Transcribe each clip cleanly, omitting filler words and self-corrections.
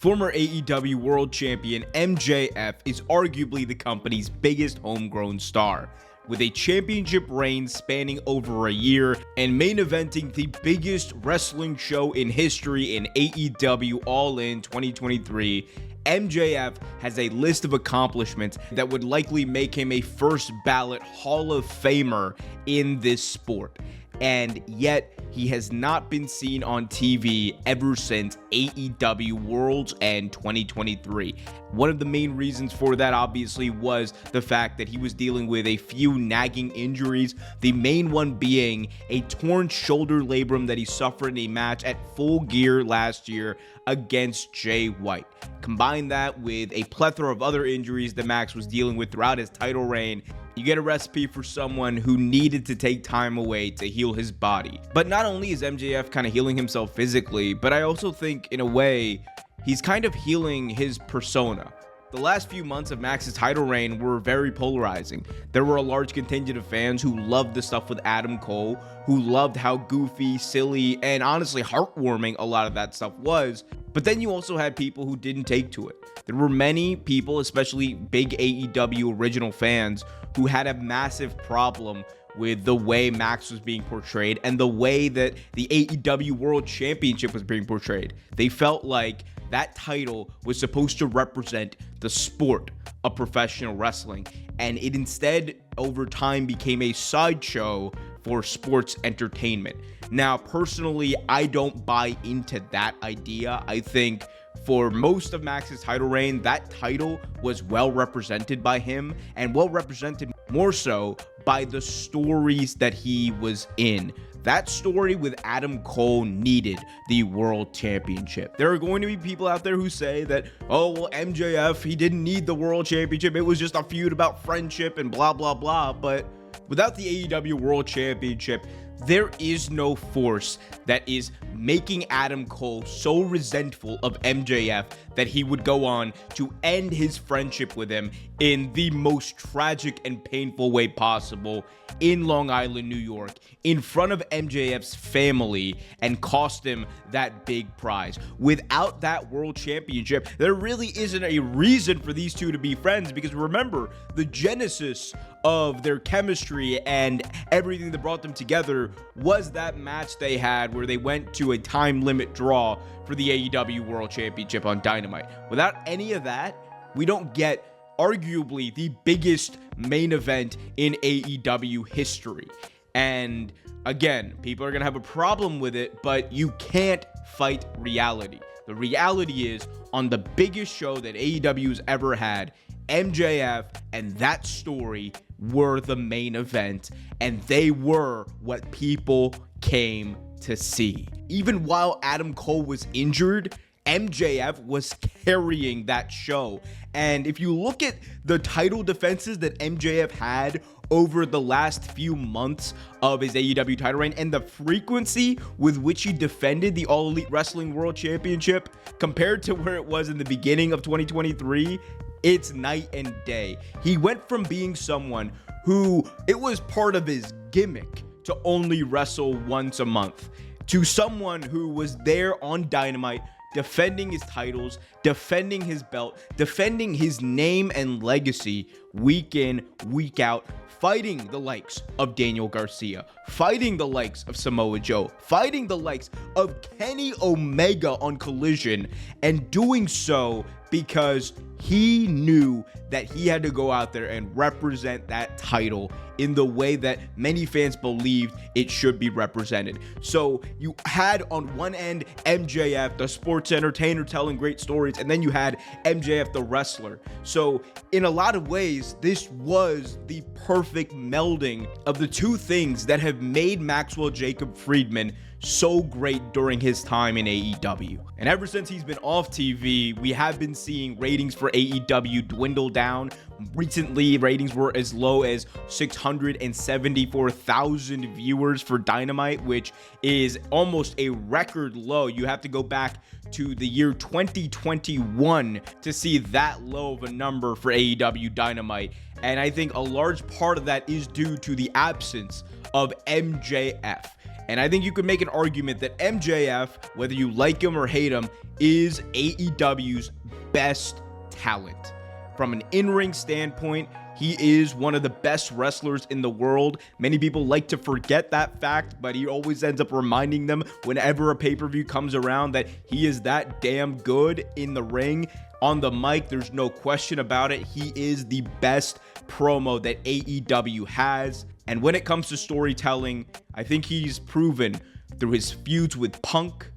Former AEW World Champion MJF is arguably the company's biggest homegrown star, with a championship reign spanning over a year and main eventing the biggest wrestling show in history in AEW All In 2023. MJF has a list of accomplishments that would likely make him a first ballot Hall of Famer in this sport. And yet, he has not been seen on TV ever since AEW World's End 2023. One of the main reasons for that, obviously, was the fact that he was dealing with a few nagging injuries, the main one being a torn shoulder labrum that he suffered in a match at Full Gear last year against Jay White. Combine that with a plethora of other injuries that Max was dealing with throughout his title reign, you get a recipe for someone who needed to take time away to heal his body. But not only is MJF kind of healing himself physically, but I also think in a way, he's kind of healing his persona. The last few months of Max's title reign were very polarizing. There were a large contingent of fans who loved the stuff with Adam Cole, who loved how goofy, silly, and honestly heartwarming a lot of that stuff was. But then you also had people who didn't take to it. There were many people, especially big AEW original fans, who had a massive problem with the way Max was being portrayed and the way that the AEW World Championship was being portrayed. They felt like that title was supposed to represent the sport of professional wrestling, and it instead, over time, became a sideshow for sports entertainment. Now, personally, I don't buy into that idea. I think for most of Max's title reign, that title was well represented by him, and well represented more so by the stories that he was in. That story with Adam Cole needed the World Championship. There are going to be people out there who say that, oh, well, MJF, he didn't need the World Championship. It was just a feud about friendship and blah, blah, blah. But without the AEW World Championship, there is no force that is making Adam Cole so resentful of MJF that he would go on to end his friendship with him in the most tragic and painful way possible in Long Island, New York, in front of MJF's family, and cost him that big prize. Without that World Championship, there really isn't a reason for these two to be friends, because remember, the genesis of their chemistry and everything that brought them together was that match they had where they went to a time limit draw for the AEW World Championship on Dynamite. Without any of that, we don't get arguably the biggest main event in AEW history. And again, people are going to have a problem with it, but you can't fight reality. The reality is, on the biggest show that AEW's ever had, MJF and that story were the main event, and they were what people came to see. Even while Adam Cole was injured, MJF was carrying that show. And if you look at the title defenses that MJF had over the last few months of his AEW title reign and the frequency with which he defended the All Elite Wrestling World Championship compared to where it was in the beginning of 2023, it's night and day. He went from being someone who it was part of his gimmick to only wrestle once a month to someone who was there on Dynamite defending his titles, defending his belt, defending his name and legacy week in, week out, fighting the likes of Daniel Garcia, fighting the likes of Samoa Joe, fighting the likes of Kenny Omega on Collision, and doing so because he knew that he had to go out there and represent that title in the way that many fans believed it should be represented. So you had on one end MJF, the sports entertainer telling great stories, and then you had MJF, the wrestler. So in a lot of ways, this was the perfect melding of the two things that have made Maxwell Jacob Friedman so great during his time in AEW. And ever since he's been off TV, we have been seeing ratings for AEW dwindle down. Recently, ratings were as low as 674,000 viewers for Dynamite, which is almost a record low. You have to go back to the year 2021 to see that low of a number for AEW Dynamite. And I think a large part of that is due to the absence of MJF. And I think you could make an argument that MJF, whether you like him or hate him, is AEW's best talent. From an in-ring standpoint, he is one of the best wrestlers in the world. Many people like to forget that fact, but he always ends up reminding them whenever a pay-per-view comes around that he is that damn good in the ring. On the mic, there's no question about it. He is the best promo that AEW has. And when it comes to storytelling, I think he's proven through his feuds with Punk,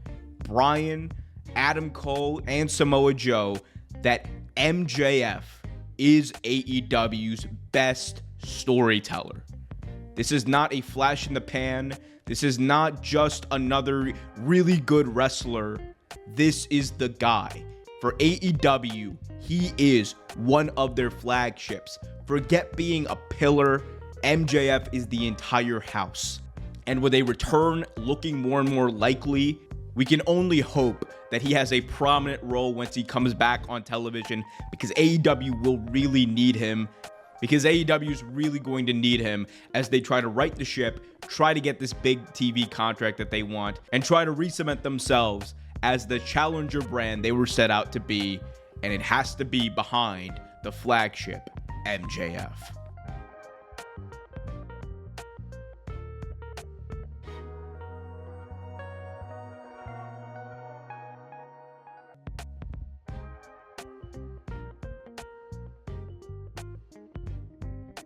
Bryan, Adam Cole, and Samoa Joe that MJF is AEW's best storyteller. This is not a flash in the pan. This is not just another really good wrestler. This is the guy. For AEW, he is one of their flagships. Forget being a pillar. MJF is the entire house. And with a return looking more and more likely, we can only hope that he has a prominent role once he comes back on television, because AEW will really need him. Because AEW is really going to need him as they try to right the ship, try to get this big TV contract that they want, and try to re-cement themselves as the challenger brand they were set out to be. And it has to be behind the flagship, MJF.